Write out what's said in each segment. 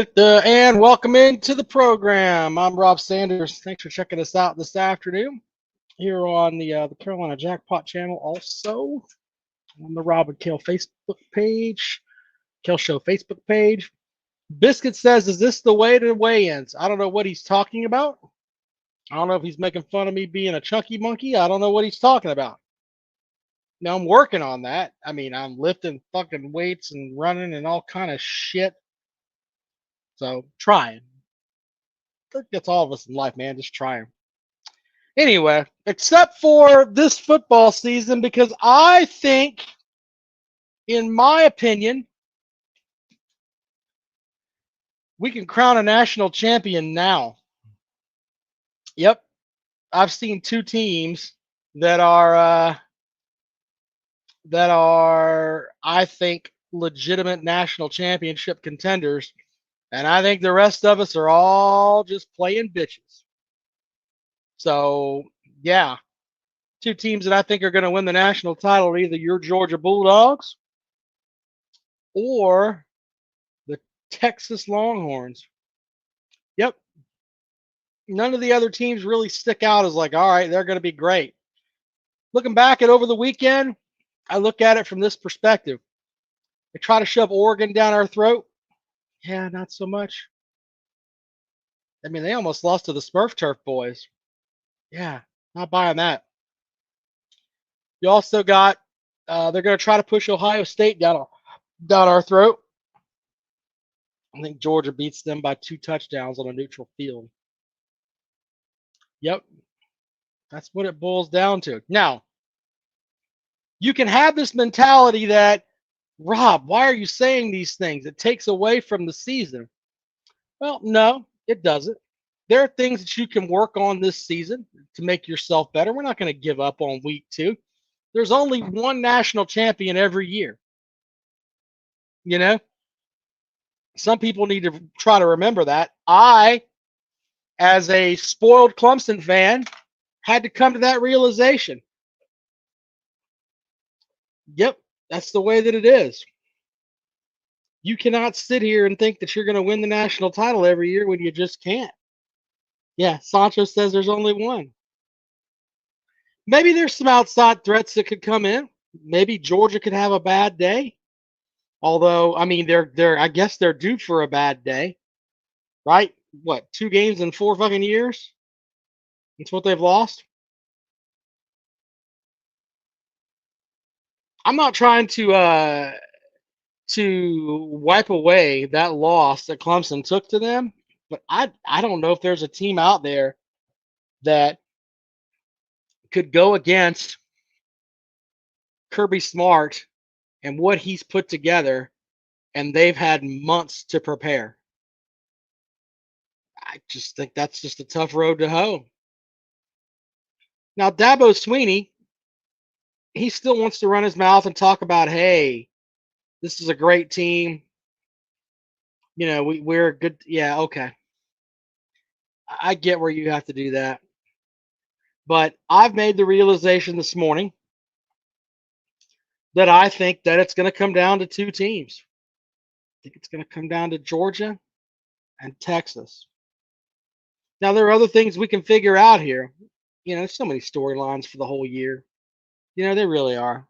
And welcome into the program. I'm Rob Sanders. Thanks for checking us out this afternoon here on the Carolina Jackpot channel. Also on the Rob and Kale Facebook page, Kale Show Facebook page. Biscuit says, "Is this the way to weigh-ins?" I don't know what he's talking about. I don't know if he's making fun of me being a chunky monkey. I don't know what he's talking about. Now I'm working on that. I mean, I'm lifting fucking weights and running and all kind of shit. So trying. That's all of us in life, man. Just trying. Anyway, except for this football season, because I think, in my opinion, we can crown a national champion now. Yep, I've seen two teams that are I think legitimate national championship contenders, and I think the rest of us are all just playing bitches. So yeah, two teams that I think are going to win the national title are either your Georgia Bulldogs or the Texas Longhorns. Yep. None of the other teams really stick out as like, all right, they're going to be great. Looking back at over the weekend, I look at it from this perspective. They try to shove Oregon down our throat. Yeah, not so much. I mean, they almost lost to the Smurf Turf boys. Yeah, not buying that. You also got, they're going to try to push Ohio State down our throat. I think Georgia beats them by 2 touchdowns on a neutral field. Yep. That's what it boils down to. Now, you can have this mentality that, Rob, why are you saying these things? It takes away from the season. Well, no, it doesn't. There are things that you can work on this season to make yourself better. We're not going to give up on week 2. There's only one national champion every year. You know, some people need to try to remember that. I, as a spoiled Clemson fan, had to come to that realization. Yep, that's the way that it is. You cannot sit here and think that you're going to win the national title every year when you just can't. Yeah, Sancho says there's only one. Maybe there's some outside threats that could come in. Maybe Georgia could have a bad day. Although, I mean, I guess they're due for a bad day, right? What, 2 games in 4 fucking years? That's what they've lost. I'm not trying to wipe away that loss that Clemson took to them, but I don't know if there's a team out there that could go against Kirby Smart and what he's put together, and they've had months to prepare. I just think that's just a tough road to hoe. Now, Dabo Sweeney, he still wants to run his mouth and talk about, hey, this is a great team. You know, we're good. Yeah, okay. I get where you have to do that. But I've made the realization this morning that I think that it's going to come down to 2 teams. I think it's going to come down to Georgia and Texas. Now, there are other things we can figure out here. You know, there's so many storylines for the whole year. You know, there really are.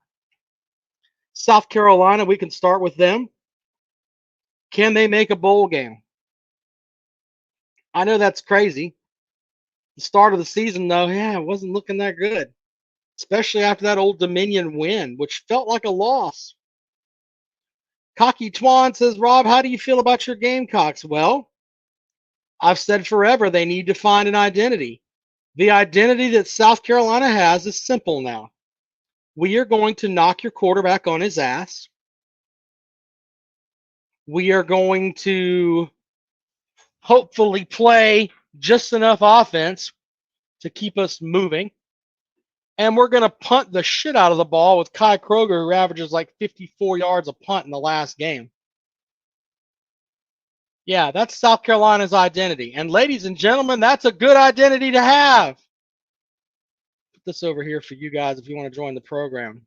South Carolina, we can start with them. Can they make a bowl game? I know that's crazy. The start of the season, though, yeah, it wasn't looking that good, especially after that Old Dominion win, which felt like a loss. Cocky Twan says, Rob, how do you feel about your Gamecocks? Well, I've said forever they need to find an identity. The identity that South Carolina has is simple now. We are going to knock your quarterback on his ass. We are going to hopefully play just enough offense to keep us moving. And we're going to punt the shit out of the ball with Kai Kroger, who averages like 54 yards a punt in the last game. Yeah, that's South Carolina's identity. And ladies and gentlemen, that's a good identity to have. Put this over here for you guys if you want to join the program.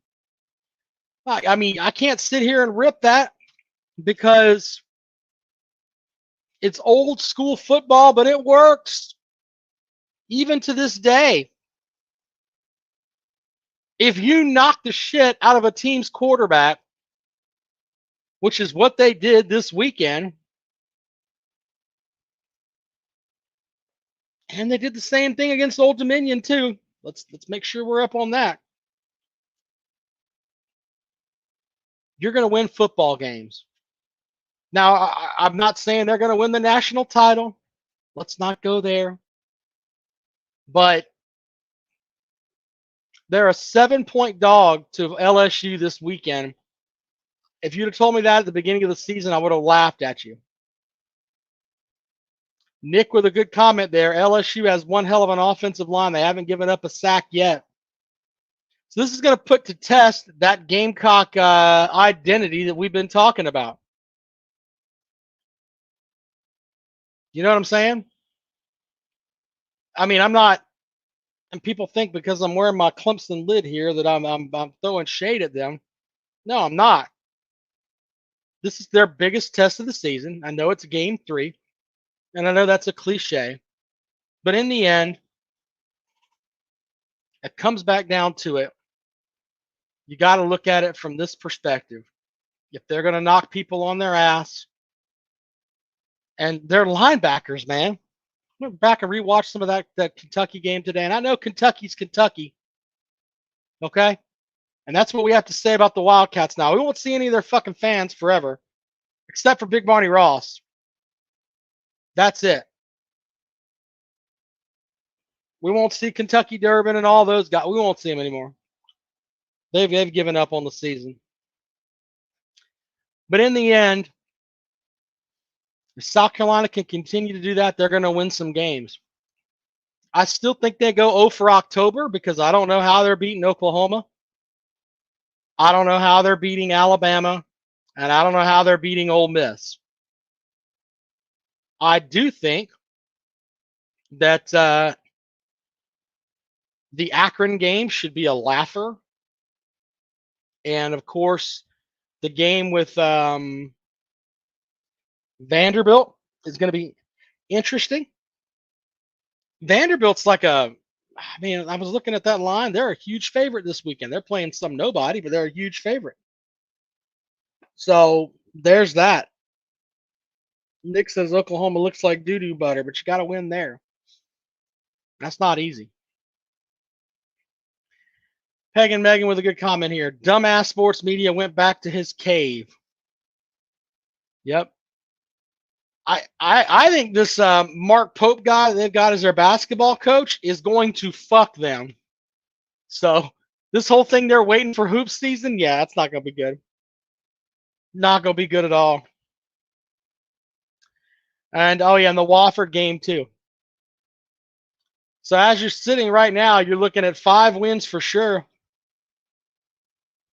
I mean, I can't sit here and rip that because It's old school football, but it works even to this day. If you knock the shit out of a team's quarterback, which is what they did this weekend, and they did the same thing against Old Dominion too. Let's make sure we're up on that. You're going to win football games. Now, I'm not saying they're going to win the national title. Let's not go there. But they're a 7-point dog to LSU this weekend. If you'd have told me that at the beginning of the season, I would have laughed at you. Nick with a good comment there. LSU has one hell of an offensive line. They haven't given up a sack yet. So this is going to put to test that Gamecock identity that we've been talking about. You know what I'm saying? I mean, I'm not, and people think because I'm wearing my Clemson lid here that I'm throwing shade at them. No, I'm not. This is their biggest test of the season. I know it's game 3, and I know that's a cliche, but in the end, it comes back down to it. You got to look at it from this perspective. If they're going to knock people on their ass, and they're linebackers, man. I went back and rewatched some of that Kentucky game today, and I know Kentucky's Kentucky. Okay? And that's what we have to say about the Wildcats now. We won't see any of their fucking fans forever, except for Big Barney Ross. That's it. We won't see Kentucky Durbin and all those guys. We won't see them anymore. They've given up on the season. But in the end, if South Carolina can continue to do that, they're going to win some games. I still think they go 0 for October because I don't know how they're beating Oklahoma. I don't know how they're beating Alabama. And I don't know how they're beating Ole Miss. I do think that the Akron game should be a laugher. And, of course, the game with Vanderbilt is going to be interesting. Vanderbilt's like I was looking at that line. They're a huge favorite this weekend. They're playing some nobody, but they're a huge favorite. So there's that. Nick says Oklahoma looks like doo-doo butter, but you got to win there. That's not easy. Peg and Megan with a good comment here. Dumbass sports media went back to his cave. Yep. I think this Mark Pope guy they've got as their basketball coach is going to fuck them. So this whole thing they're waiting for hoop season, yeah, it's not going to be good. Not going to be good at all. And, oh, yeah, and the Wofford game, too. So as you're sitting right now, you're looking at 5 wins for sure.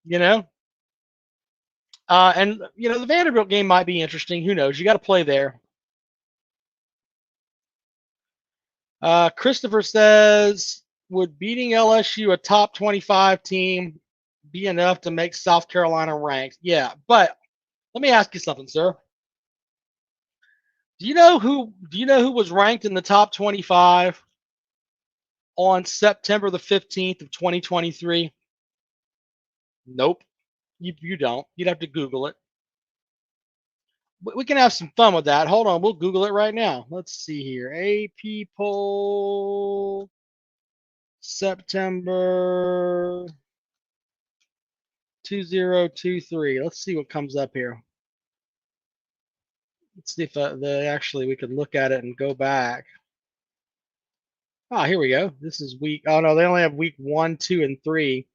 You know? And, the Vanderbilt game might be interesting. Who knows? You got to play there. Christopher says, would beating LSU, a top 25 team, be enough to make South Carolina ranked? Yeah, but let me ask you something, sir. Do you know who was ranked in the top 25 on September the 15th of 2023? Nope. You don't. You'd have to Google it. We can have some fun with that. Hold on. We'll Google it right now. Let's see here. AP poll September 2023. Let's see what comes up here. Let's see if actually we could look at it and go back. Ah, here we go. This is week. Oh no, they only have week 1, 2, and 3.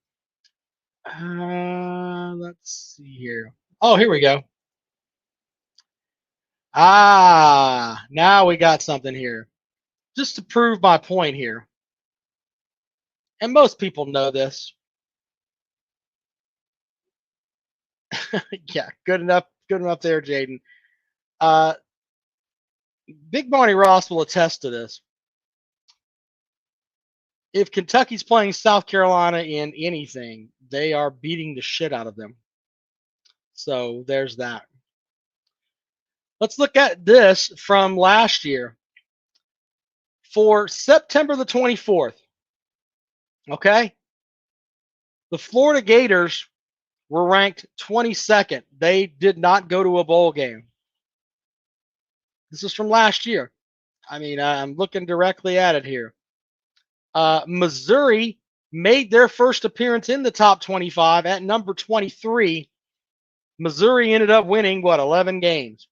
Let's see here. Oh, here we go. Ah, now we got something here. Just to prove my point here. And most people know this. Yeah, good enough there, Jaden. Big Barney Ross will attest to this. If Kentucky's playing South Carolina in anything, they are beating the shit out of them. So there's that. Let's look at this from last year. For September the 24th, okay, the Florida Gators were ranked 22nd. They did not go to a bowl game. This is from last year. I mean, I'm looking directly at it here. Missouri made their first appearance in the top 25 at number 23. Missouri ended up winning, 11 games?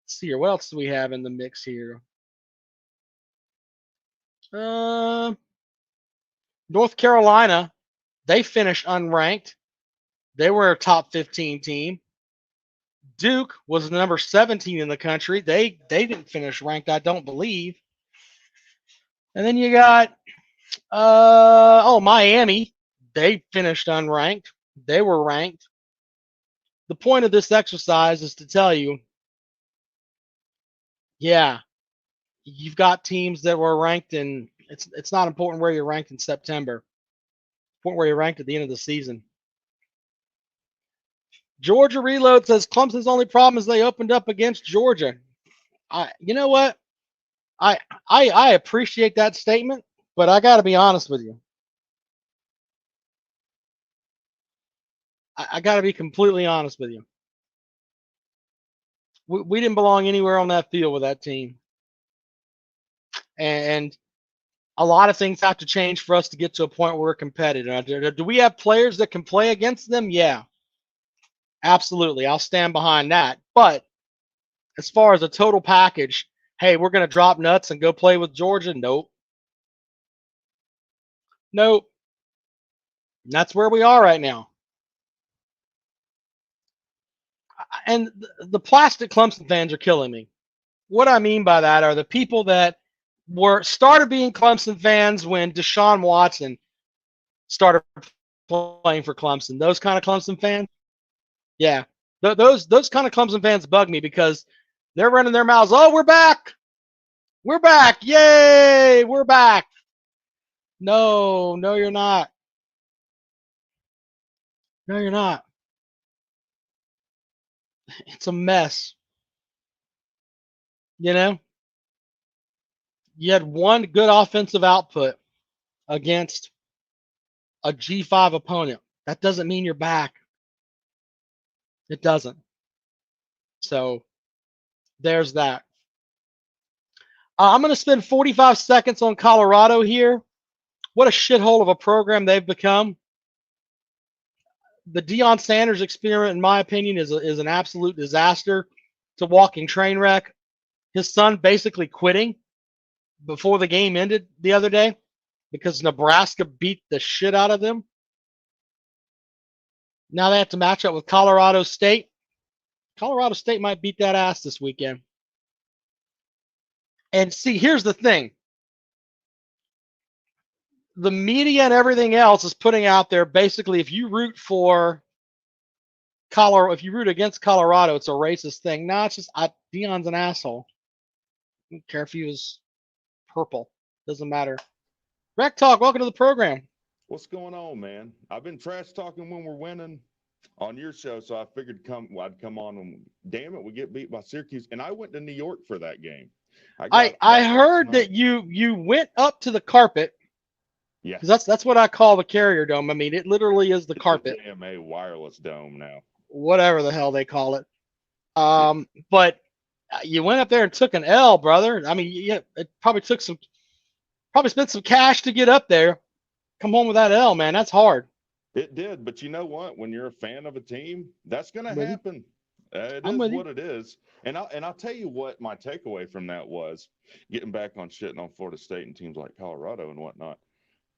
Let's see here. What else do we have in the mix here? North Carolina, they finished unranked. They were a top 15 team. Duke was number 17 in the country. They didn't finish ranked, I don't believe. And then you got Miami. They finished unranked. They were ranked. The point of this exercise is to tell you, yeah, you've got teams that were ranked in. It's not important where you're ranked in September. It's important where you're ranked at the end of the season. Georgia Reload says Clemson's only problem is they opened up against Georgia. You know what? I appreciate that statement, but I got to be honest with you. I got to be completely honest with you. We didn't belong anywhere on that field with that team, and a lot of things have to change for us to get to a point where we're competitive. Do we have players that can play against them? Yeah, absolutely. I'll stand behind that. But as far as a total package, hey, we're going to drop nuts and go play with Georgia? Nope. Nope. And that's where we are right now. And the plastic Clemson fans are killing me. What I mean by that are the people that started being Clemson fans when Deshaun Watson started playing for Clemson. Those kind of Clemson fans, yeah, those kind of Clemson fans bug me because they're running their mouths. Oh, we're back, yay, we're back. No, you're not. No, you're not. It's a mess. You know, you had one good offensive output against a G5 opponent. That doesn't mean you're back. It doesn't. So there's that. I'm going to spend 45 seconds on Colorado here. What a shithole of a program they've become. The Deion Sanders experiment, in my opinion, is an absolute disaster. It's a walking train wreck. His son basically quitting before the game ended the other day because Nebraska beat the shit out of them. Now they have to match up with Colorado State. Colorado State might beat that ass this weekend. And see, here's the thing. The media and everything else is putting out there basically if you root for Colorado, if you root against Colorado, it's a racist thing. No, it's just Deion's an asshole. I don't care if he was purple. Doesn't matter. Rec Talk, welcome to the program. What's going on, man? I've been trash talking when we're winning on your show, so I figured I'd come on and damn it, we get beat by Syracuse. And I went to New York for that game. I heard that you went up to the carpet. Yeah. Because that's what I call the Carrier Dome. I mean, it literally is the carpet. The AMA wireless dome now. Whatever the hell they call it. But you went up there and took an L, brother. I mean, it probably spent some cash to get up there. Come home with that L, man. That's hard. It did, but you know what? When you're a fan of a team, that's going to happen. It is what it is. And I'll tell you what my takeaway from that was, getting back on shitting on Florida State and teams like Colorado and whatnot.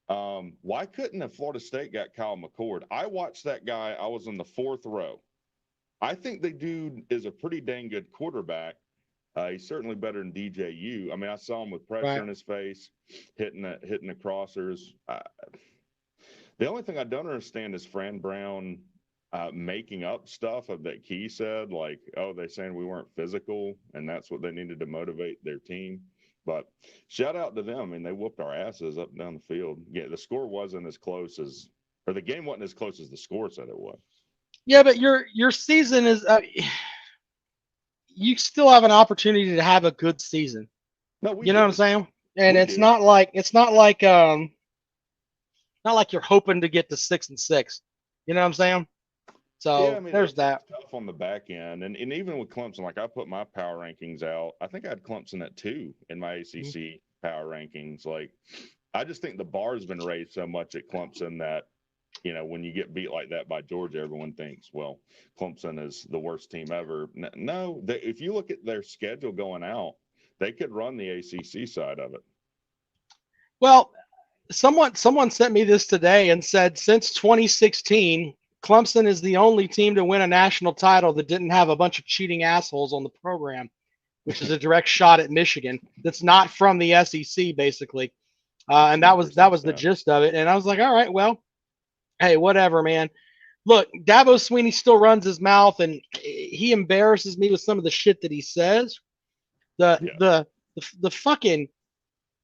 Why couldn't have Florida State got Kyle McCord? I watched that guy. I was in the fourth row. I think the dude is a pretty dang good quarterback. He's certainly better than DJU. I mean, I saw him with pressure in his face, hitting the crossers. The only thing I don't understand is Fran Brown making up stuff that Key said, like, oh, they're saying we weren't physical, and that's what they needed to motivate their team. But shout out to them. I mean, they whooped our asses up and down the field. Yeah, the score wasn't as close as, or the game wasn't as close as the score said it was. Yeah, but your season is you still have an opportunity to have a good season. No, we You know what I'm do. saying? And We it's do. not like you're hoping to get to 6-6. You know what I'm saying? Yeah, I So mean, there's it's that. tough on the back end. And even with Clemson, like I put my power rankings out, I think I had Clemson at 2 in my Mhm. ACC power rankings. Like, I just think the bar's been raised so much at Clemson that, when you get beat like that by Georgia, everyone thinks, well, Clemson is the worst team ever. No, if you look at their schedule going out, they could run the ACC side of it. Well, someone sent me this today and said since 2016, Clemson is the only team to win a national title that didn't have a bunch of cheating assholes on the program, which is a direct shot at Michigan. That's not from the SEC, basically. And that was the 100%. gist of it. And I was like, all right, well, hey, whatever, man. Look, Dabo Sweeney still runs his mouth, and he embarrasses me with some of the shit that he says. The Yeah. the fucking,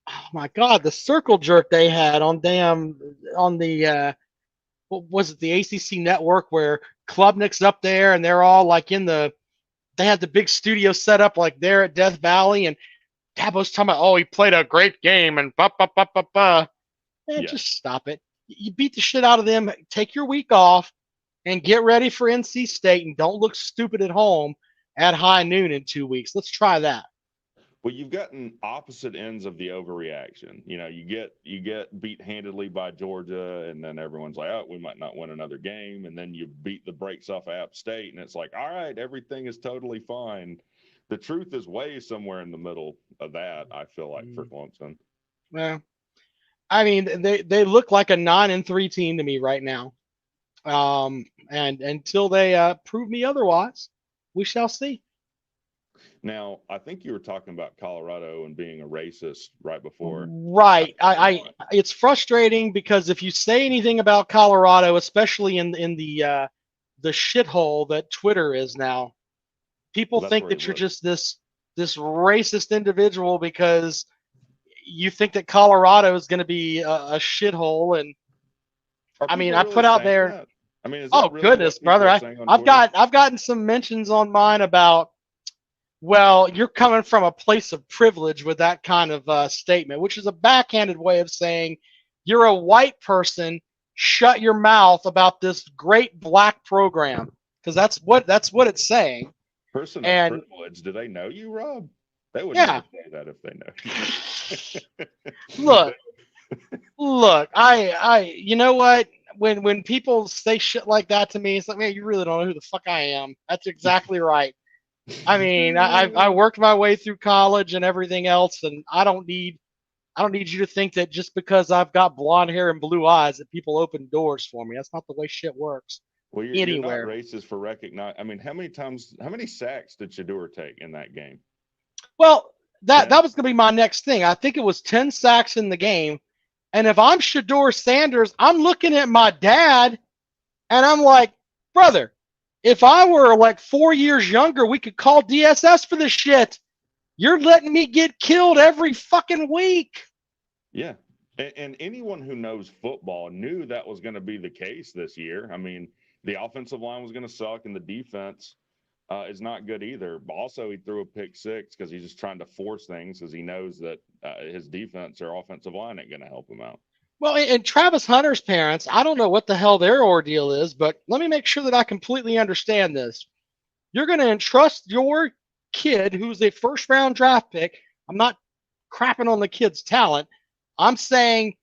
oh my god, the circle jerk they had on the what was it, the ACC network, where Klubnik's up there and they're all like they had the big studio set up like there at Death Valley, and Dabo's talking about, oh, he played a great game and ba ba ba ba ba. Man, Yeah. just stop it. You beat the shit out of them. Take your week off and get ready for NC State, and don't look stupid at home at high noon in 2 weeks. Let's try that. Well, you've gotten opposite ends of the overreaction. You get beat handedly by Georgia, and then everyone's like, "Oh, we might not win another game." And then you beat the brakes off App State, and it's like, "All right, everything is totally fine." The truth is way somewhere in the middle of that. I feel like for Clemson. Well, I mean, they look like a 9-3 team to me right now. And until they prove me otherwise, we shall see. Now, I think you were talking about Colorado and being a racist right before. Right. It's frustrating because if you say anything about Colorado, especially in the shithole that Twitter is now, people Well, that's think where he that you're lives. just this racist individual because you think that Colorado is going to be a shithole. And Are I mean, people I really put out saying there, that? I mean, is that oh really goodness, what people brother, are I, saying on I've Twitter? got I've gotten some mentions on mine about, well, you're coming from a place of privilege with that kind of statement, which is a backhanded way of saying you're a white person. Shut your mouth about this great black program, because that's what it's saying. Person of And privilege, do they know you, Rob? They would never yeah, say that if they know you. look, look, you know what? When people say shit like that to me, it's like, man, you really don't know who the fuck I am. That's exactly right. I mean, I worked my way through college and everything else, and I don't need you to think that just because I've got blonde hair and blue eyes that people open doors for me. That's not the way shit works Well, you're not anywhere. racist for recognize. I mean, how many sacks did Shador take in that game? Well, that 10? that was going to be my next thing. I think it was 10 sacks in the game, and if I'm Shador Sanders, I'm looking at my dad, and I'm like, brother, if I were like 4 years younger, we could call DSS for this shit. You're letting me get killed every fucking week. Yeah. And anyone who knows football knew that was going to be the case this year. I mean, the offensive line was going to suck, and the defense is not good either. But also, he threw a pick six because he's just trying to force things because he knows that his defense or offensive line ain't going to help him out. Well, and Travis Hunter's parents, I don't know what the hell their ordeal is, but let me make sure that I completely understand this. You're going to entrust your kid, who's a first round draft pick. I'm not crapping on the kid's talent. I'm saying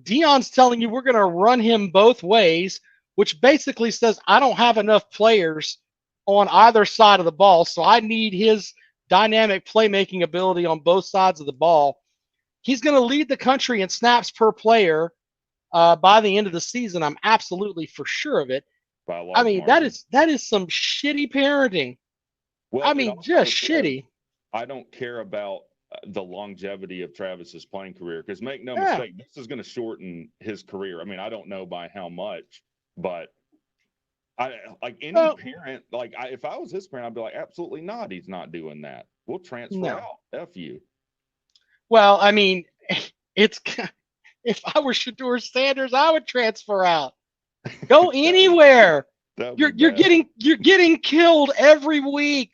Dion's telling you we're going to run him both ways, which basically says I don't have enough players on either side of the ball, so I need his dynamic playmaking ability on both sides of the ball. He's going to lead the country in snaps per player by the end of the season. I'm absolutely for sure of it. By a I large mean, that margin. is that is some shitty parenting. I Well, it mean, also just says shitty. I don't care about the longevity of Travis's playing career because make no Yeah. mistake, this is going to shorten his career. I mean, I don't know by how much, but I like any Well, parent, like if I was his parent, I'd be like, absolutely not. He's not doing that. We'll transfer no. out. F you. Well, I mean, it's if I were Shador Sanders, I would transfer out. Go that would anywhere. that would be You're bad. getting killed every week.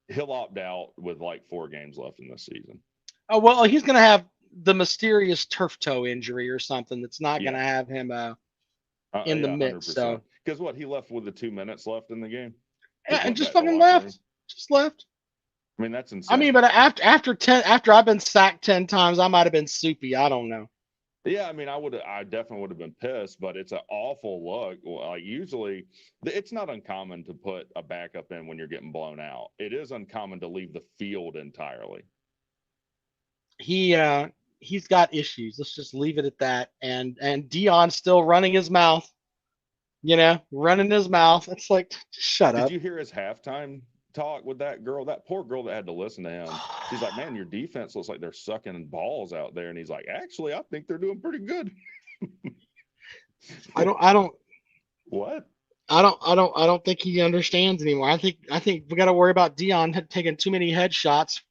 He'll opt out with like 4 games left in this season. Oh well, he's going to have the mysterious turf toe injury or something that's not going Yeah. to have him in the Yeah, mix. 100%. So Because what, he left with the 2 minutes left in the game? yeah, Just and went just back to the fucking locker room. left, just left. I mean, that's I mean, insane. but after I've been sacked 10 times, I might have been soupy. I don't know. Yeah, I mean, I definitely would have been pissed, but it's an awful look. Like usually, it's not uncommon to put a backup in when you're getting blown out. It is uncommon to leave the field entirely. He's got issues. Let's just leave it at that. And Dion's still running his mouth. Running his mouth. It's like, just shut Did up. you hear his halftime talk with that girl? That poor girl that had to listen to him. She's like, "Man, your defense looks like they're sucking balls out there," and he's like, "Actually, I think they're doing pretty good." I don't What? I don't think he understands anymore. I think we got to worry about Dion taking too many headshots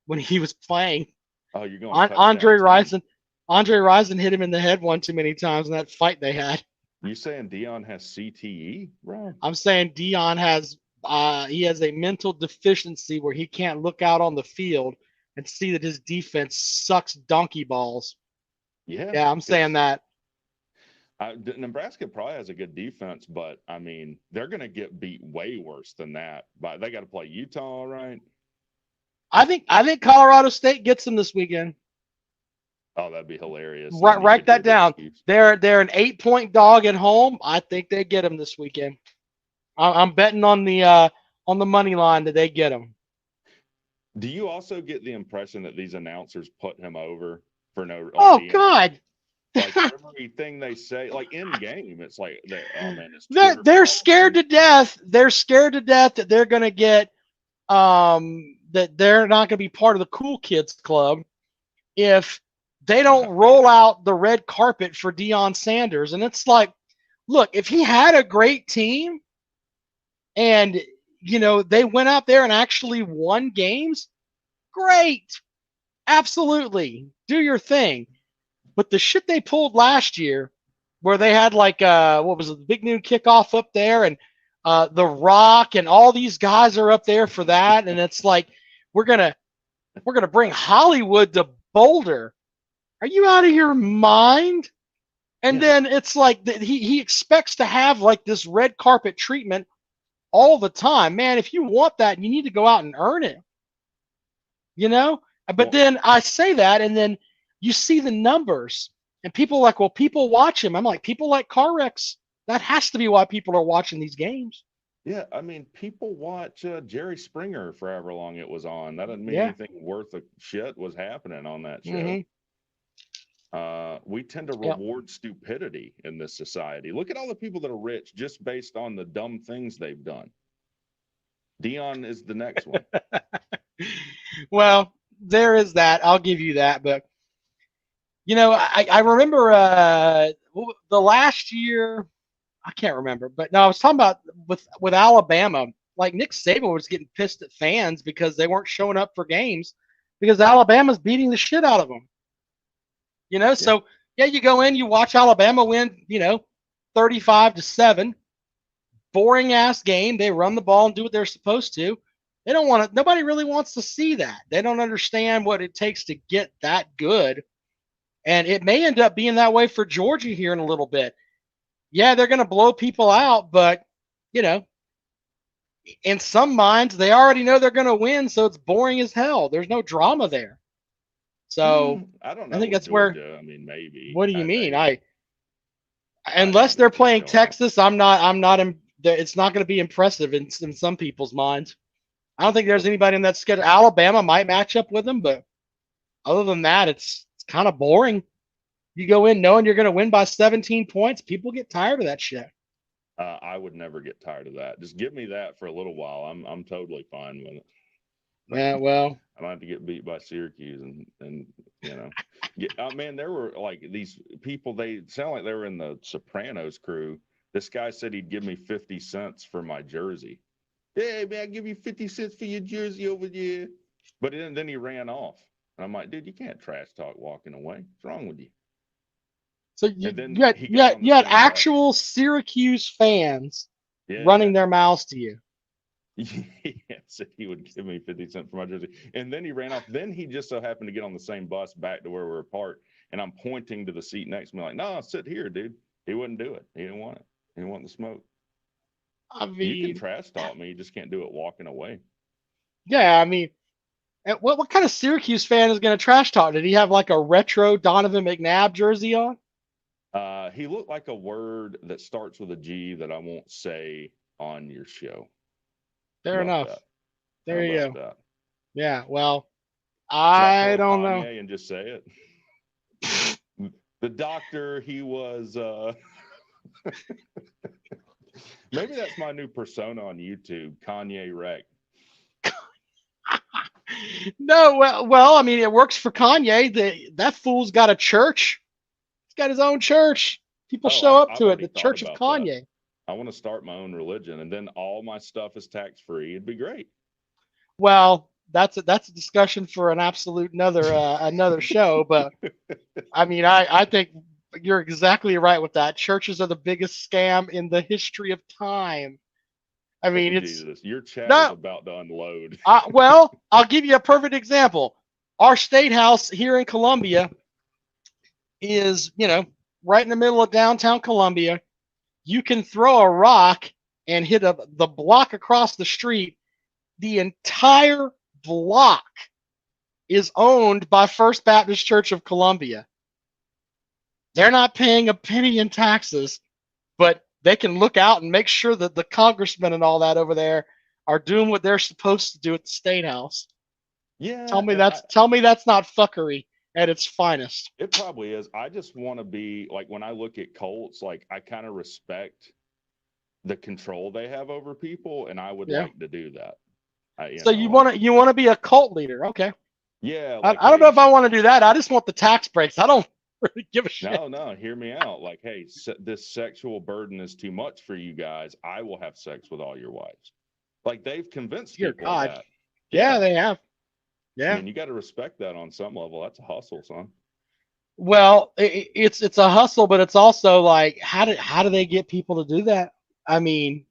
when he was playing. Oh, you're going Andre touchdown team? Rison hit him in the head one too many times in that fight they had. You saying Dion has CTE, bro? I'm saying Dion has he has a mental deficiency where he can't look out on the field and see that his defense sucks donkey balls. Yeah, Yeah, I'm saying that. Nebraska probably has a good defense, but I mean, they're going to get beat way worse than that. But they got to play Utah, right? I think Colorado State gets them this weekend. Oh, that'd be hilarious. Write that down. They're an 8-point dog at home. I think they get them this weekend. I'm betting on the money line that they get them. Do you also get the impression that these announcers put him over for no? Like, oh God! Like everything they say, like in game, it's like, oh man, it's they're scared to death. They're scared to death that they're going to get that they're not going to be part of the cool kids club if they don't roll out the red carpet for Deion Sanders. And it's like, look, if he had a great team and they went out there and actually won games, great. Absolutely. Do your thing. But the shit they pulled last year, where they had like what was it, the Big Noon Kickoff up there, and The Rock and all these guys are up there for that, and it's like we're gonna bring Hollywood to Boulder. Are you out of your mind? And then it's like he expects to have like this red carpet treatment all the time. Man, if you want that, you need to go out and earn it. But then I say that, and then you see the numbers, and people are like, well, people watch him. I'm like, people like car wrecks. That has to be why people are watching these games. Yeah, I mean, people watch Jerry Springer for however long it was on. That doesn't mean anything worth a shit was happening on that show. We tend to reward stupidity in this society. Look at all the people that are rich just based on the dumb things they've done. Deion is the next one. Well, there is that. I'll give you that. But, I remember the last year, I can't remember, but no, I was talking about with Alabama. Like Nick Saban was getting pissed at fans because they weren't showing up for games because Alabama's beating the shit out of them. So you go in, you watch Alabama win, 35-7. Boring ass game. They run the ball and do what they're supposed to. They don't want to. Nobody really wants to see that. They don't understand what it takes to get that good, and it may end up being that way for Georgia here in a little bit. Yeah, they're going to blow people out, but in some minds, they already know they're going to win, so it's boring as hell. There's no drama there. So I don't know. I think that's Georgia, where. I mean, maybe. What do you mean? Unless they're playing Texas, I'm not. It's not going to be impressive in some people's minds. I don't think there's anybody in that schedule. Alabama might match up with them, but other than that, it's kind of boring. You go in knowing you're going to win by 17 points. People get tired of that shit. I would never get tired of that. Just give me that for a little while. I'm totally fine with it. Yeah, well, I don't have to get beat by Syracuse and man, there were like these people. They sound like they were in the Sopranos crew. This guy said he'd give me 50 cents for my jersey. Hey, man, I'll give you 50 cents for your jersey over there. But then he ran off. And I'm like, dude, you can't trash talk walking away. What's wrong with you? So you had actual Syracuse fans running their mouths to you. Yeah, said he would give me 50 cents for my jersey. And then he ran off. Then he just so happened to get on the same bus back to where we were parked. And I'm pointing to the seat next to me, like, no, sit here, dude. He wouldn't do it. He didn't want it. He didn't want the smoke. I You can mean, trash talk me. You just can't do it walking away. yeah, I mean, what kind of Syracuse fan is going to trash talk? Did he have like a retro Donovan McNabb jersey on? He looked like a word that starts with a G that I won't say on your show. Fair How about enough. that? How There you about go. that? Yeah, well, Should I I pull a don't know. Kanye and just say it? The doctor, he was maybe that's my new persona on YouTube, Kanye Wreck. No, well, I mean, it works for Kanye. That fool's got a church. He's got his own church. People Oh, show up I've to it. already The thought Church of about that. Kanye. I want to start my own religion, and then all my stuff is tax free. It'd be great. Well, that's a discussion for an absolute another show. But I mean, I think you're exactly right with that. Churches are the biggest scam in the history of time. I Oh, mean, it's Jesus, your chat is no. about to unload. Well, I'll give you a perfect example. Our state house here in Columbia is, right in the middle of downtown Columbia. You can throw a rock and hit the block across the street. The entire block is owned by First Baptist Church of Columbia. They're not paying a penny in taxes, but they can look out and make sure that the congressmen and all that over there are doing what they're supposed to do at the state house. Yeah, and Tell me that's not fuckery at its finest. it probably is. I just want to be like when I look at cults, like I kind of respect the control they have over people, and I would Yeah. like to do that. So you want to be a cult leader, okay? Yeah, I, like I don't know hey, if I want to do that. I just want the tax breaks. I don't really give a shit. no, hear me out. Like, hey, this sexual burden is too much for you guys. I will have sex with all your wives. Like they've convinced Dear people of God. that. Yeah, Yeah, they have. I Yeah. mean, you got to respect that on some level. That's a hustle, son. Well, it's a hustle, but it's also like how do they get people to do that? I mean,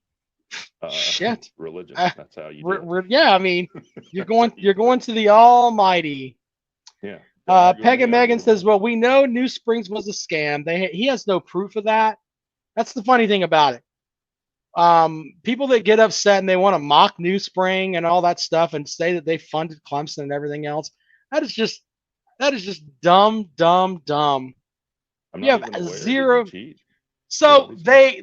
shit. Religion. Uh, That's how you do it. yeah, I mean, That's how you you're do it. going to the Almighty. Yeah. Don't argue with Peg me. and Argue Megan with him. says, "Well, we know New Springs was a scam. He has no proof of that. That's the funny thing about it. People that get upset and they want to mock New Spring and all that stuff and say that they funded Clemson and everything else. That is just dumb, dumb, dumb. I'm You not have even aware. Did you zero. cheat? What did So he say? they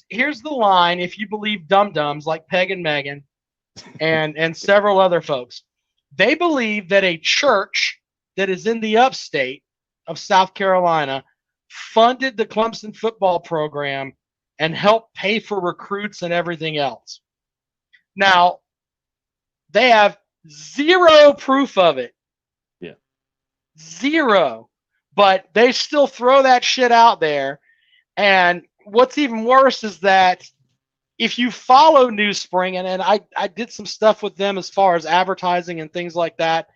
here's the line. If you believe dum dums like Peg and Megan and several other folks, they believe that a church that is in the upstate of South Carolina funded the Clemson football program and helped pay for recruits and everything else. Now, they have zero proof of it. Yeah. Zero. But they still throw that shit out there. And what's even worse is that if you follow New Spring, and I did some stuff with them as far as advertising and things like that,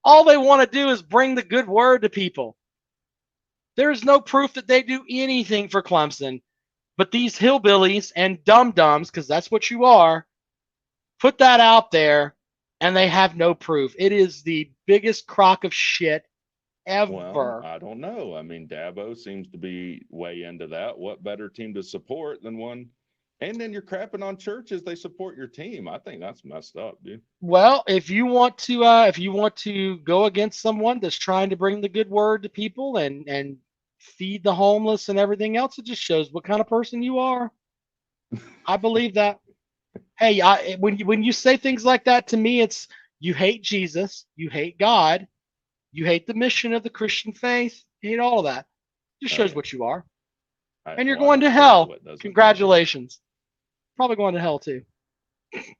all they want to do is bring the good word to people. There's no proof that they do anything for Clemson, but these hillbillies and dum-dums, because that's what you are, put that out there, and they have no proof. It is the biggest crock of shit Well, ever. I don't know. I mean, Dabo seems to be way into that. What better team to support than one? And then you're crapping on churches. They support your team. I think that's messed up, dude. Well, if you want to go against someone that's trying to bring the good word to people and feed the homeless and everything else, it just shows what kind of person you are. I believe that. Hey, when you say things like that to me, it's you hate Jesus, you hate God, you hate the mission of the Christian faith, you hate all of that. Just Oh shows yeah. what you are. And you're Well, I going don't to hate hell. what doesn't hate me. Congratulations. Probably going to hell too.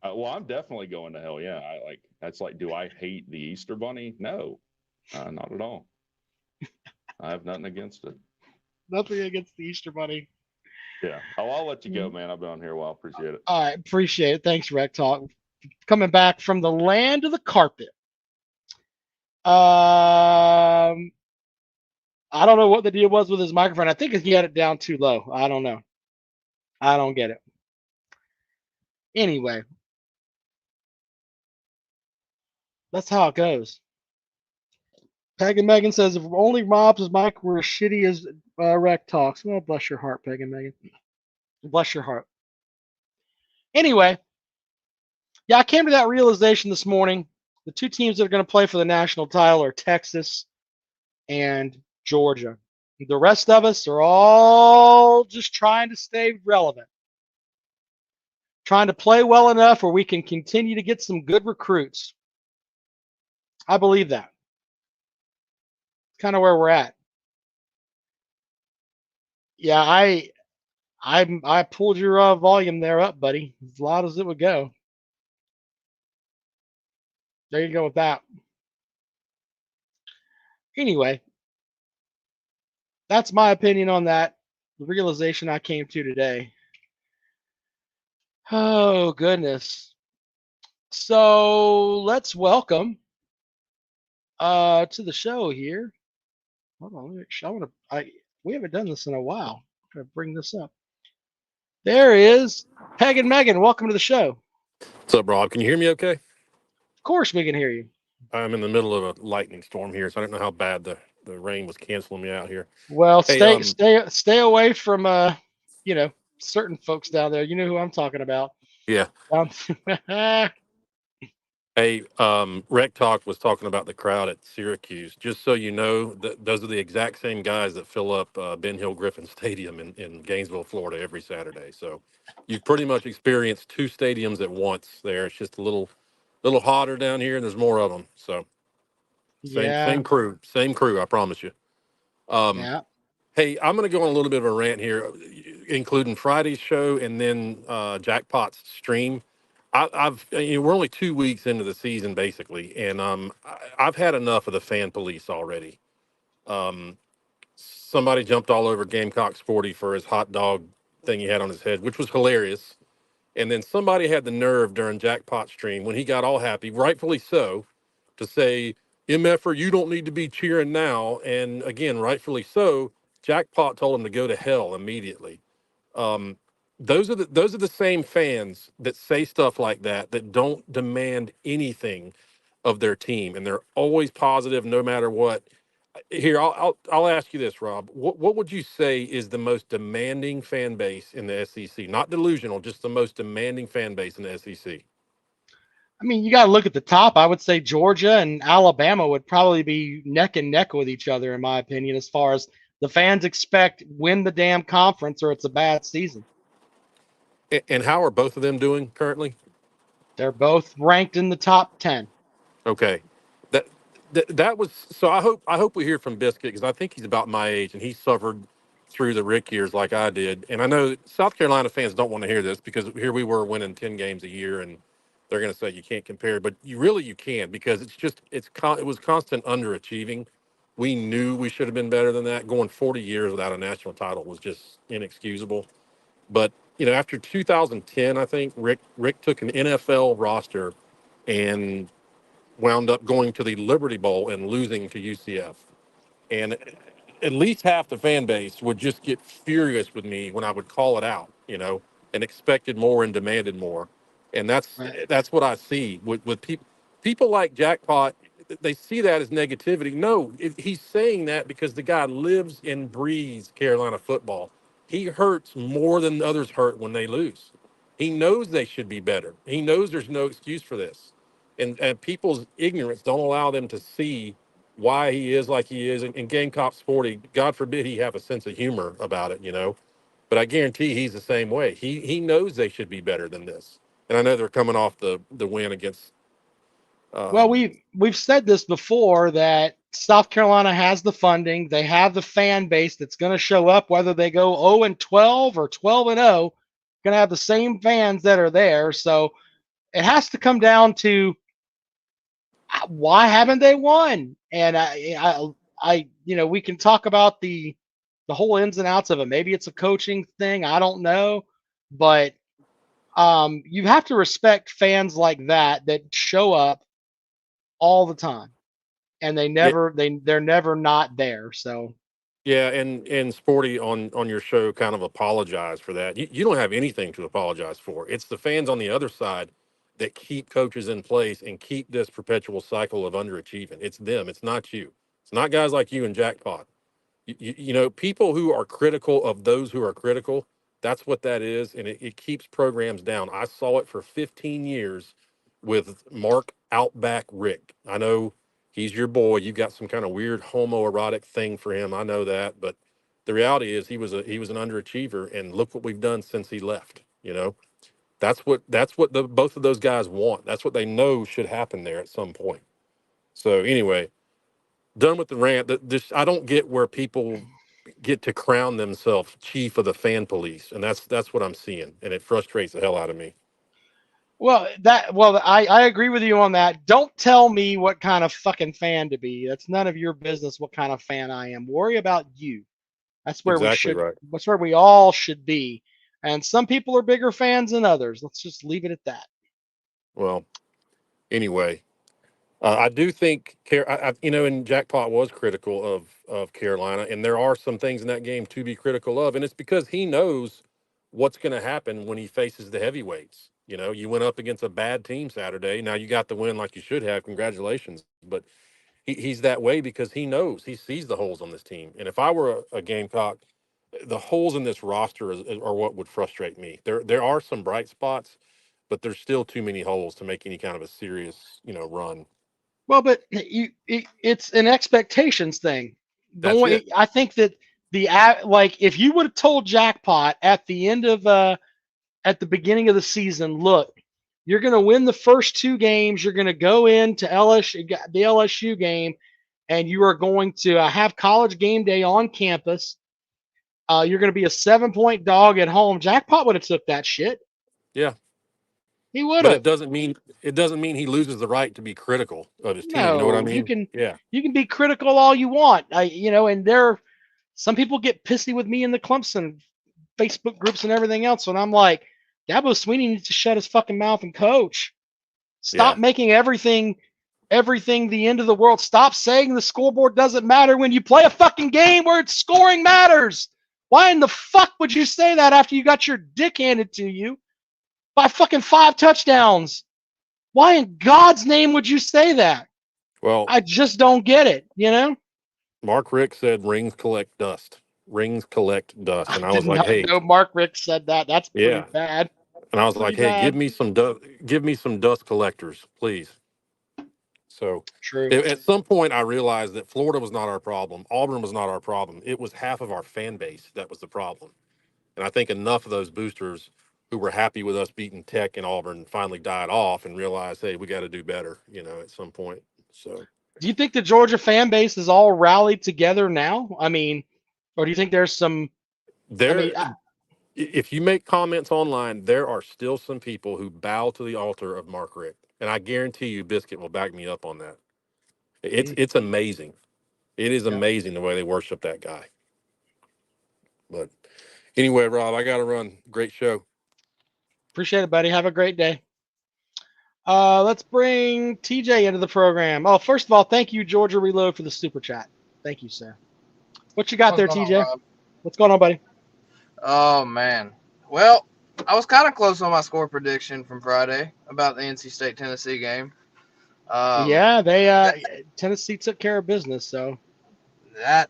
Well, I'm definitely going to hell. Yeah. I like that's like, do I hate the Easter Bunny? No, not at all. I have nothing against it. Nothing against the Easter Bunny. Yeah. Oh, I'll let you go, man. I've been on here a while. Appreciate it. All right, appreciate it. Thanks, Rec Talk. Coming back from the land of the carpet. I don't know what the deal was with his microphone. I think he had it down too low. I don't know. I don't get it. Anyway, that's how it goes. Peg and Megan says, if only Rob's and Mike were as shitty as Rec Talks. Well, bless your heart, Peg and Megan. Bless your heart. Anyway, yeah, I came to that realization this morning. The two teams that are going to play for the national title are Texas and Georgia. The rest of us are all just trying to stay relevant, trying to play well enough where we can continue to get some good recruits. I believe that. It's kind of where we're at. Yeah, I pulled your volume there up, buddy, as loud as it would go. There you go with that. Anyway, that's my opinion on that. The realization I came to today. Oh goodness. So let's welcome to the show here. Hold on, I want to. We haven't done this in a while. I'm gonna bring this up. There is Peg and Megan. Welcome to the show. What's up, Rob? Can you hear me okay? Of course, we can hear you. I'm in the middle of a lightning storm here, so I don't know how bad the rain was canceling me out here. Well, Hey, stay away from you know, certain folks down there. You know who I'm talking about. yeah. Hey, Rec Talk was talking about the crowd at Syracuse. Just so you know, those are the exact same guys that fill up Ben Hill Griffin Stadium in Gainesville, Florida, every Saturday. So you've pretty much experienced two stadiums at once there. It's just a little hotter down here, and there's more of them. So Yeah, same crew. I promise you. Um, yeah. Hey, I'm going to go on a little bit of a rant here, including Friday's show and then Jackpot's stream. We're only 2 weeks into the season basically, and I've had enough of the fan police already. Um, Somebody jumped all over Gamecocks 40 for his hot dog thing he had on his head, which was hilarious. And then somebody had the nerve during Jackpot stream when he got all happy, rightfully so, to say, MFer, you don't need to be cheering now. And again, rightfully so, Jackpot told him to go to hell immediately. Um, those are the same fans that say stuff like that don't demand anything of their team, and they're always positive no matter what. Here, I'll ask you this, Rob. What would you say is the most demanding fan base in the SEC? Not delusional, just the most demanding fan base in the SEC. I mean, you got to look at the top. I would say Georgia and Alabama would probably be neck and neck with each other, in my opinion, as far as the fans expect win the damn conference or it's a bad season. And how are both of them doing currently? They're both ranked in the top 10. Okay, that that was so. I hope we hear from Biscuit because I think he's about my age and he suffered through the Rick years like I did. And I know South Carolina fans don't want to hear this because here we were winning 10 games a year, and they're going to say you can't compare, but you can because it was constant underachieving. We knew we should have been better than that. Going 40 years without a national title was just inexcusable. But after 2010, I think Rick took an NFL roster and wound up going to the Liberty Bowl and losing to UCF. And at least half the fan base would just get furious with me when I would call it out, and expected more and demanded more. And that's Right. that's what I see with people like Jackpot. They see that as negativity. No, he's saying that because the guy lives and breathes Carolina football. He hurts more than others hurt when they lose. He knows they should be better. He knows there's no excuse for this. And people's ignorance don't allow them to see why he is like he is. And Gamecocks 40, God forbid he have a sense of humor about it. But I guarantee he's the same way. He knows they should be better than this. And I know they're coming off the win against. Well, Um, we've said this before that South Carolina has the funding, they have the fan base that's going to show up whether they go 0 and 12 or 12 and 0, going to have the same fans that are there. So it has to come down to why haven't they won? And we can talk about the whole ins and outs of it. Maybe it's a coaching thing. I don't know, but you have to respect fans like that show up all the time, and yeah, they're never not there. So Yeah, and Sporty on your show kind of apologized for that. You don't have anything to apologize for. It's the fans on the other side that keep coaches in place and keep this perpetual cycle of underachieving. It's them. It's not you. It's not guys like you and Jackpot. You know, people who are critical of those who are critical, that's what that is. And it keeps programs down. I saw it for 15 years with Mark Outback Rick. I know he's your boy. You've got some kind of weird homoerotic thing for him. I know that. But the reality is he was an underachiever. And look what we've done since he left. You know, that's what the both of those guys want. That's what they know should happen there at some point. So anyway, done with the rant. This I don't get where people get to crown themselves chief of the fan police, and that's what I'm seeing, and it frustrates the hell out of me. I agree with you on that. Don't tell me what kind of fucking fan to be. That's none of your business what kind of fan I am. Worry about you. That's where we Exactly should right. that's where we all should be. And some people are bigger fans than others. Let's just leave it at that. Well, anyway, I do think you know, and Jackpot was critical of Carolina, and there are some things in that game to be critical of, and it's because he knows what's going to happen when he faces the heavyweights. You know, you went up against a bad team Saturday. Now you got the win like you should have. Congratulations, but he's that way because he knows he sees the holes on this team. And if I were a Gamecock, the holes in this roster are what would frustrate me. There are some bright spots, but there's still too many holes to make any kind of a serious, you know, run. Well, but it's an expectations thing. That's it. I think that like if you would have told Jackpot at the end of at the beginning of the season, look, you're going to win the first two games. You're going to go into the LSU game, and you are going to have college game day on campus. You're going to be a 7-point dog at home. Jackpot would have took that shit. Yeah. He would But have. it doesn't mean he loses the right to be critical of his team. You know what I No, mean? Yeah. you can be critical all you want. And some people get pissy with me in the Clemson Facebook groups and everything else, and I'm like, Dabo Sweeney needs to shut his fucking mouth and coach. Stop Yeah. making everything the end of the world. Stop saying the scoreboard doesn't matter when you play a fucking game where it's scoring matters. Why in the fuck would you say that after you got your dick handed to you by fucking 5 touchdowns? Why in God's name would you say that? Well, I just don't get it, you know? Mark Rick said rings collect dust. Rings collect dust. I And I did was like, not hey, know Mark Rick said that. That's pretty yeah. bad. And I was Pretty like, hey, bad. give me some dust collectors, please. So True. at some point, I realized that Florida was not our problem. Auburn was not our problem. It was half of our fan base that was the problem. And I think enough of those boosters who were happy with us beating Tech and Auburn finally died off and realized, hey, we got to do better, you know, at some point. So Do you think the Georgia fan base is all rallied together now? I mean, or do you think there's some? I there, mean, if you make comments online, there are still some people who bow to the altar of Mark Rick. And I guarantee you, Biscuit will back me up on that. It's amazing. It is yeah. amazing the way they worship that guy. But anyway, Rob, I got to run. Great show. Appreciate it, buddy. Have a great day. Let's bring TJ into the program. Oh, first of all, thank you, Georgia Reload, for the super chat. Thank you, sir. What you got What's there, going on, TJ? Rob? What's going on, buddy? Oh man. Well, I was kind of close on my score prediction from Friday about the NC State Tennessee game. Yeah, That Tennessee took care of business. So that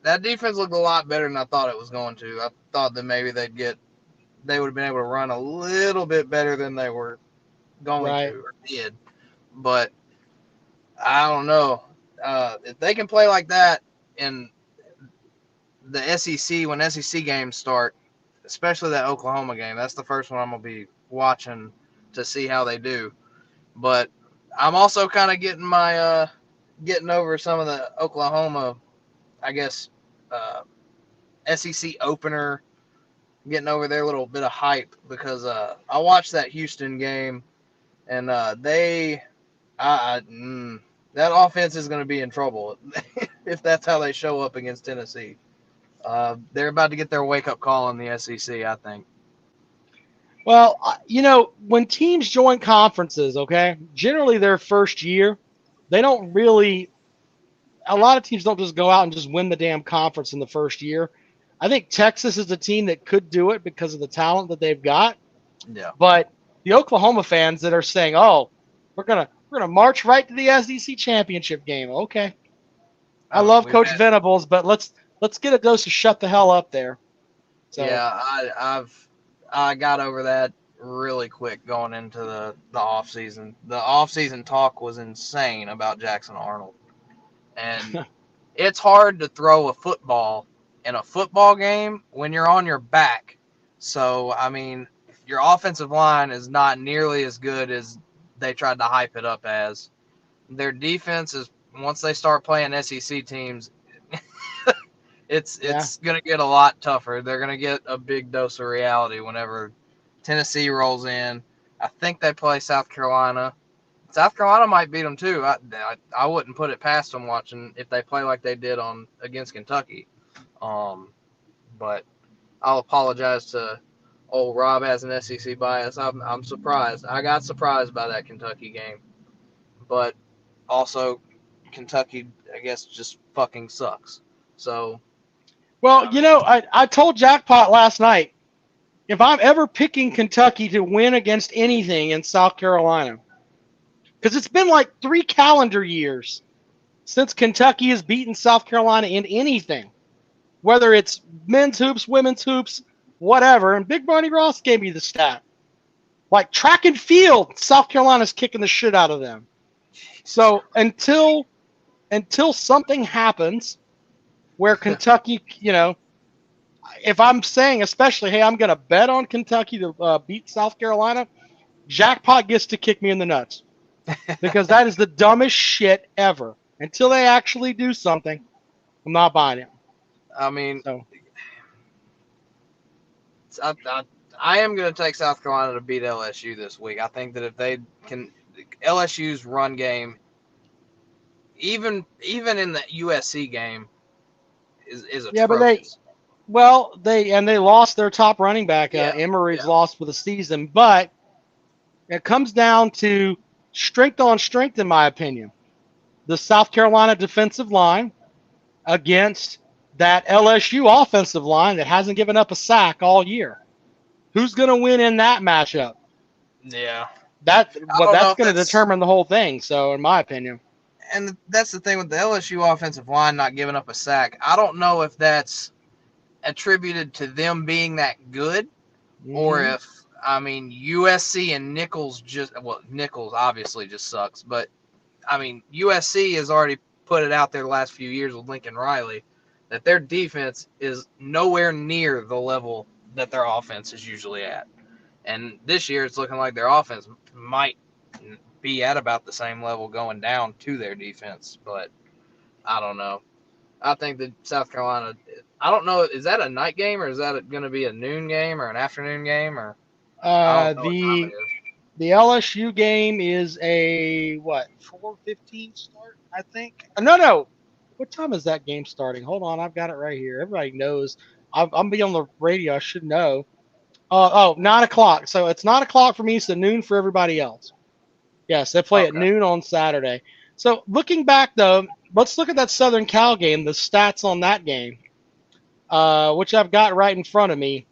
that defense looked a lot better than I thought it was going to. I thought that maybe they would have been able to run a little bit better than they were going to right. or did. But I don't know. If they can play like that in the SEC when SEC games start, especially that Oklahoma game, that's the first one I'm gonna be watching to see how they do. But I'm also kind of getting over some of the Oklahoma, I guess, SEC opener, getting over their little bit of hype because I watched that Houston game and that offense is going to be in trouble if that's how they show up against Tennessee. They're about to get their wake up call in the SEC, I think. Well, when teams join conferences, okay, generally their first year, they don't really a lot of teams don't just go out and just win the damn conference in the first year. I think Texas is a team that could do it because of the talent that they've got. Yeah. But the Oklahoma fans that are saying, "Oh, we're gonna march right to the SEC championship game," okay. I love We've Coach had, Venables, but let's get a dose of shut the hell up there. So yeah, I got over that really quick going into the off season. The off season talk was insane about Jackson Arnold, and it's hard to throw a football in a football game when you're on your back. So I mean, your offensive line is not nearly as good as they tried to hype it up as. Their defense is, once they start playing SEC teams, it's yeah, gonna get a lot tougher. They're gonna get a big dose of reality whenever Tennessee rolls in. I think they play South Carolina. South Carolina might beat them too. I wouldn't put it past them watching if they play like they did against Kentucky. But I'll apologize to old Rob has an SEC bias. I'm surprised. I got surprised by that Kentucky game, but also Kentucky, I guess, just fucking sucks. So, well, I mean, I told Jackpot last night, if I'm ever picking Kentucky to win against anything in South Carolina, because it's been like 3 calendar years since Kentucky has beaten South Carolina in anything, whether it's men's hoops, women's hoops, whatever. And Big Barney Ross gave me the stat. Like track and field, South Carolina's kicking the shit out of them. So until something happens where Kentucky, if I'm saying especially, hey, I'm going to bet on Kentucky to beat South Carolina, Jackpot gets to kick me in the nuts because that is the dumbest shit ever. Until they actually do something, I'm not buying it. I mean, So I am going to take South Carolina to beat LSU this week. I think that if they can, LSU's run game, even in the USC game, is yeah, but atrocious. they lost their top running back. Yeah, Emory's yeah, lost for the season, but it comes down to strength on strength, in my opinion. The South Carolina defensive line against that LSU offensive line that hasn't given up a sack all year. Who's going to win in that matchup? yeah. I Well, don't know that's if going to that's, determine the whole thing. So, in my opinion, and that's the thing with the LSU offensive line not giving up a sack. I don't know if that's attributed to them being that good, or mm-hmm. if, I mean, USC and Nichols Nichols obviously just sucks, but I mean, USC has already put it out there the last few years with Lincoln Riley that their defense is nowhere near the level that their offense is usually at. And this year it's looking like their offense might be at about the same level going down to their defense, but I don't know. I think that South Carolina, I don't know, is that a night game or is that going to be a noon game or an afternoon game, or I don't know what time it the is. the LSU game is a what 4:15 start, I think. No. What time is that game starting? Hold on, I've got it right here. Everybody knows. I'm be on the radio. I should know. 9 o'clock. So it's 9 o'clock for me. So noon for everybody else. Yes, they play at Okay. noon on Saturday. So looking back though, let's look at that Southern Cal game. The stats on that game, which I've got right in front of me.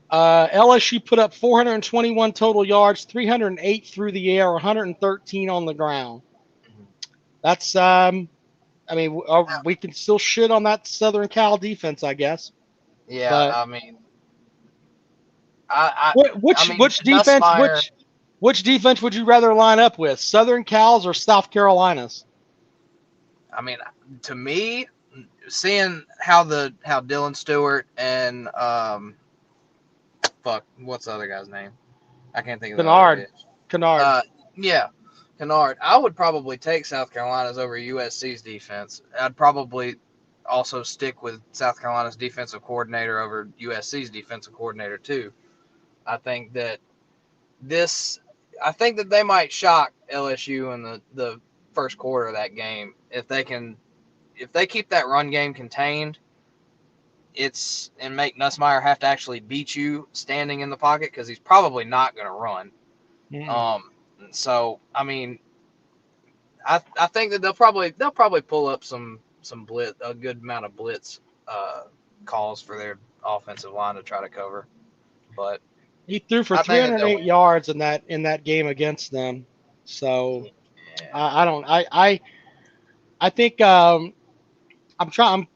LSU put up 421 total yards, 308 through the air, 113 on the ground. That's I mean, we can still shit on that Southern Cal defense, I guess. Yeah, But I mean, I which mean, which defense Nussmeier. which defense would you rather line up with, Southern Cal's or South Carolina's? I mean, to me, seeing how Dylan Stewart and what's the other guy's name? I can't think of the other Kennard, bitch. Kennard. Yeah, Kennard. I would probably take South Carolina's over USC's defense. I'd probably also stick with South Carolina's defensive coordinator over USC's defensive coordinator too. I think that they might shock LSU in the first quarter of that game if they keep that run game contained. And make Nussmeier have to actually beat you standing in the pocket because he's probably not going to run. Mm. So I mean, I think that they'll probably pull up some blitz, a good amount of blitz calls for their offensive line to try to cover. But He threw for I think that they'll 308 win. yards in that game against them. So Yeah. I don't I think I'm trying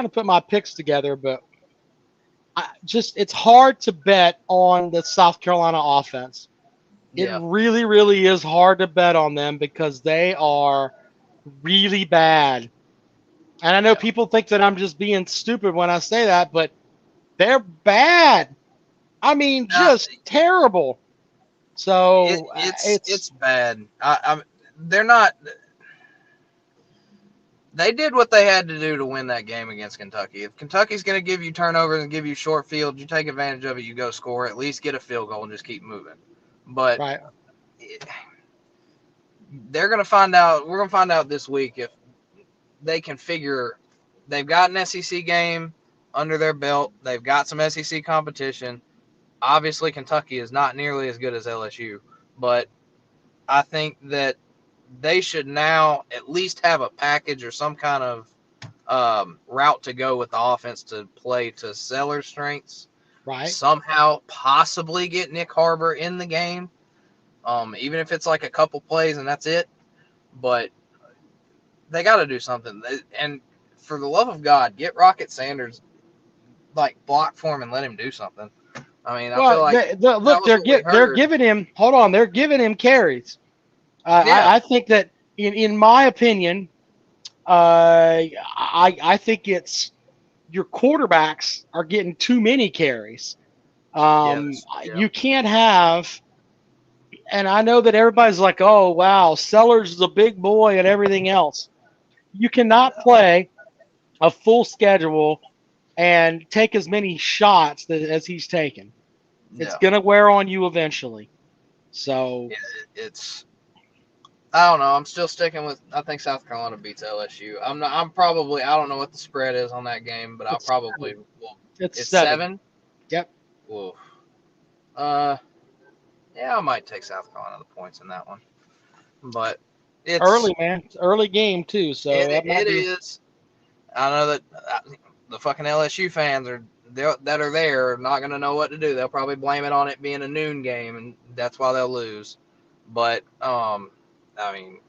to put my picks together, but it's hard to bet on the South Carolina offense. It Yeah. really, really is hard to bet on them because they are really bad. And I know Yeah. people think that I'm just being stupid when I say that, but they're bad. I mean, Now, just terrible. So it's bad. They're not. They did what they had to do to win that game against Kentucky. If Kentucky's going to give you turnovers and give you short field, you take advantage of it. You go score, at least get a field goal and just keep moving. But right, they're going to find out. We're going to find out this week if they can figure. They've got an SEC game under their belt. They've got some SEC competition. Obviously, Kentucky is not nearly as good as LSU, but I think that they should now at least have a package or some kind of route to go with the offense to play to Seller's strengths. right. Somehow, possibly get Nick Harbor in the game, even if it's like a couple plays and that's it. But they got to do something. And for the love of God, get Rocket Sanders like block for him and let him do something. I mean, I feel Well, like that look, was what we they're heard. giving him. Hold on, they're giving him carries. Yeah. I think that in my opinion, I think it's your quarterbacks are getting too many carries. Yeah. You can't have, and I know that everybody's like, oh wow, Sellers is a big boy and everything else. You cannot play a full schedule and take as many shots as he's taken. It's No. gonna wear on you eventually. So It's I don't know. I'm still sticking with. I think South Carolina beats LSU. I'm not. I'm probably. I don't know what the spread is on that game, but I'll it's probably. Well, it's it's 7. 7. Yep. Whoa. Uh. Yeah, I might take South Carolina the points in that one, but Early, man. It's early game too, so that might it be. is. I know that the fucking LSU fans that are there are not going to know what to do. They'll probably blame it on it being a noon game, and that's why they'll lose. But I mean,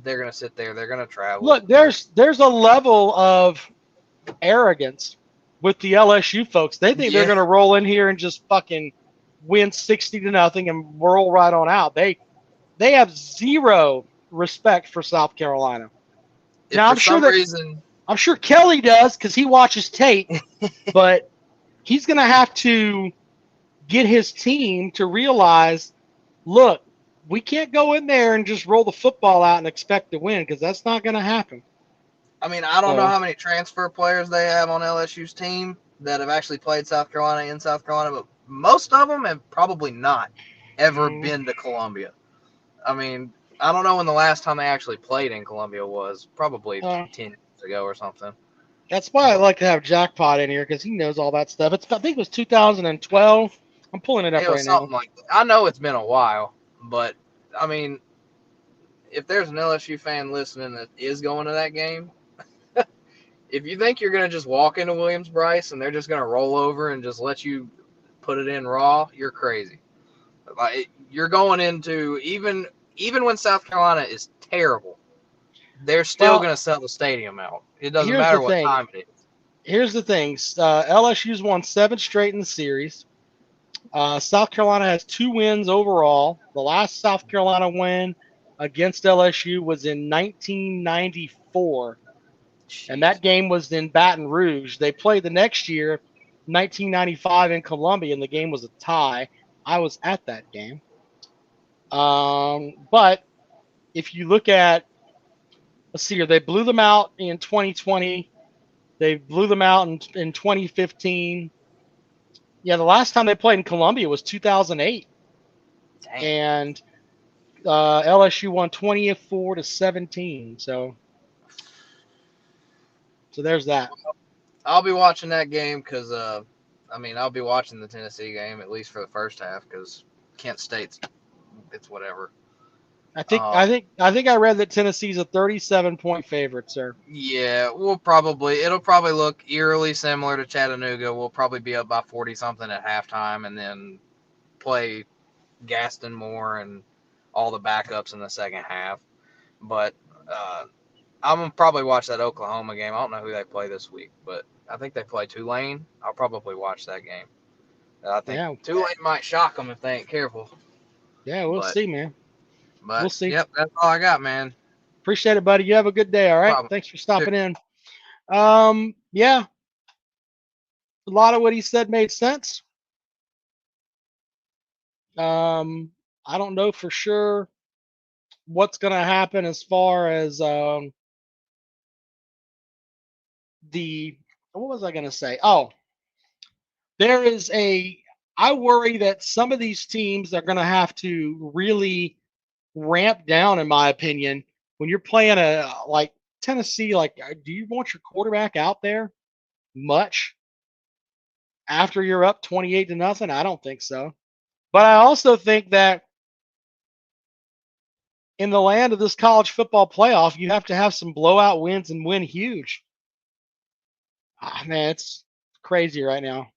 they're going to sit there. They're going to travel. Look, there's a level of arrogance with the LSU folks. They think they're Yeah. gonna roll in here and just fucking win 60-0 and roll right on out. They have zero respect for South Carolina. If Now for some reason, I'm sure Kelly does because he watches tape, but he's gonna have to get his team to realize, look, we can't go in there and just roll the football out and expect to win because that's not gonna happen. I mean, I don't know So, how many transfer players they have on LSU's team that have actually played South Carolina in South Carolina, but most of them have probably not ever been to Columbia. I mean, I don't know when the last time they actually played in Columbia was. Probably uh, 10 years ago or something. that's why I like to have Jackpot in here because he knows all that stuff. I think it was 2012. I'm pulling it up It was right now. something like that. I know it's been a while, but I mean, if there's an LSU fan listening that is going to that game, if you think you're going to just walk into Williams-Brice and they're just going to roll over and just let you put it in raw, you're crazy. Like, you're going into even when South Carolina is terrible, they're still Well, going to sell the stadium out. It doesn't here's the matter what thing. time it is. Here's the thing. LSU's won 7 straight in the series. South Carolina has 2 wins overall. The last South Carolina win against LSU was in 1994, and Jeez. that game was in Baton Rouge. They played the next year, 1995, in Columbia, and the game was a tie. I was at that game. But if you look at, let's see here, they blew them out in 2020. They blew them out in 2015. Yeah, the last time they played in Columbia was 2008, Damn. and LSU won 24-17. So there's that. I'll be watching that game because, I mean, I'll be watching the Tennessee game at least for the first half because Kent State's, it's whatever. I read that Tennessee's a 37-point favorite, sir. Yeah, it'll probably look eerily similar to Chattanooga. We'll probably be up by 40 something at halftime, and then play Gaston Moore and all the backups in the second half. But I'm gonna probably watch that Oklahoma game. I don't know who they play this week, but I think they play Tulane. I'll probably watch that game. I think Tulane might shock them if they ain't careful. Yeah, we'll see, man. We'll see. Yep, that's all I got, man. Appreciate it, buddy. You have a good day. All right. Thanks for stopping in. Yeah. A lot of what he said made sense. I don't know for sure what's going to happen as far as what was I going to say? Oh, I worry that some of these teams are going to have to really ramp down, in my opinion, when you're playing like Tennessee. Like, do you want your quarterback out there much after you're up 28-0? I don't think so. But I also think that in the land of this college football playoff, you have to have some blowout wins and win huge. Man, it's crazy right now.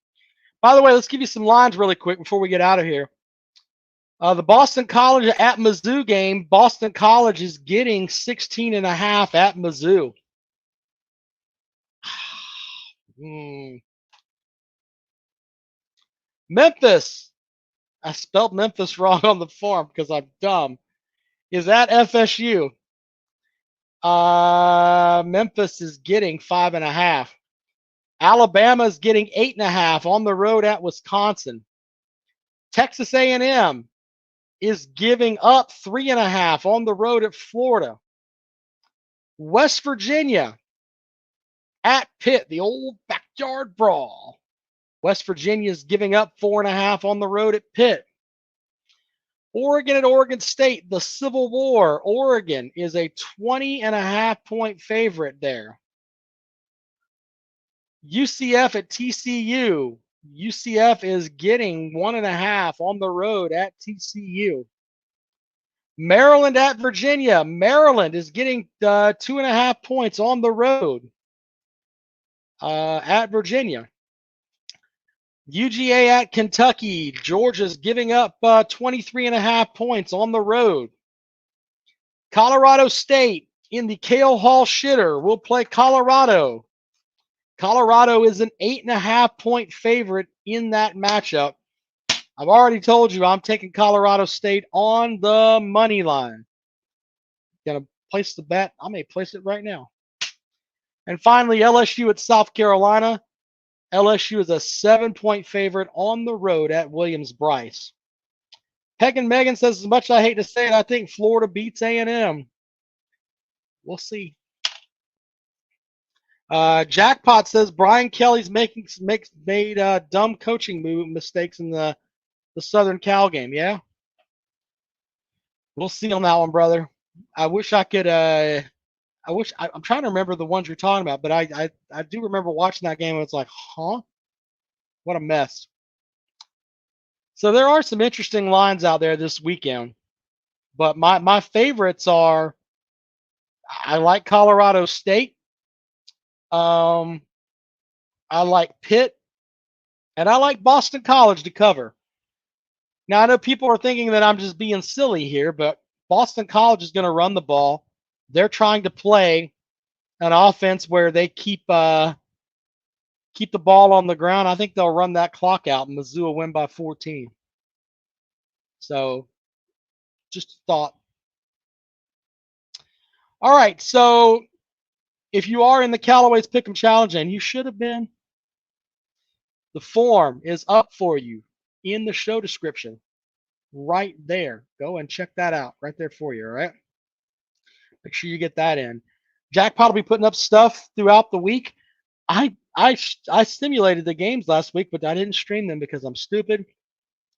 By the way, let's give you some lines really quick before we get out of here. The Boston College at Mizzou game, Boston College is getting 16.5 at Mizzou. Memphis. I spelled Memphis wrong on the form because I'm dumb. Is at FSU. Memphis is getting 5.5. Alabama is getting 8.5 on the road at Wisconsin. Texas A&M is giving up 3.5 on the road at Florida. West Virginia at Pitt, the old backyard brawl. West Virginia is giving up 4.5 on the road at Pitt. Oregon at Oregon State, the Civil War. Oregon is a 20.5-point favorite there. UCF at TCU. UCF is getting 1.5 on the road at TCU. Maryland at Virginia. Maryland is getting 2.5 points on the road at Virginia. UGA at Kentucky. Georgia's giving up 23.5 points on the road. Colorado State in the Cale Hall shitter will play Colorado. Colorado is an 8.5-point favorite in that matchup. I've already told you I'm taking Colorado State on the money line. Gonna place the bet. I may place it right now. And finally, LSU at South Carolina. LSU is a 7-point favorite on the road at Williams-Brice. Peck and Megan says, as much as I hate to say it, I think Florida beats A&M. We'll see. Jackpot says Brian Kelly's made dumb coaching mistakes in the Southern Cal game. Yeah, we'll see on that one, brother. I wish I could. I'm trying to remember the ones you're talking about, but I do remember watching that game. And it's like, huh, what a mess. So there are some interesting lines out there this weekend, but my favorites are. I like Colorado State. I like Pitt, and I like Boston College to cover. Now, I know people are thinking that I'm just being silly here, but Boston College is going to run the ball. They're trying to play an offense where they keep the ball on the ground. I think they'll run that clock out, and Mizzou will win by 14. So, just a thought. All right, so if you are in the Callaway's Pick'em Challenge, and you should have been, the form is up for you in the show description right there. Go and check that out right there for you, all right? Make sure you get that in. Jackpot will be putting up stuff throughout the week. I simulated the games last week, but I didn't stream them because I'm stupid.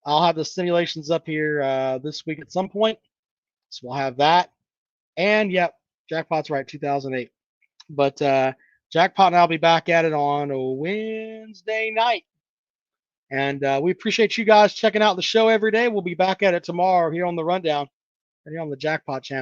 I'll have the simulations up here this week at some point. So we'll have that. And, yep, Jackpot's right, 2008. But Jackpot and I'll be back at it on a Wednesday night. And we appreciate you guys checking out the show every day. We'll be back at it tomorrow here on the Rundown. Right here on the Jackpot channel.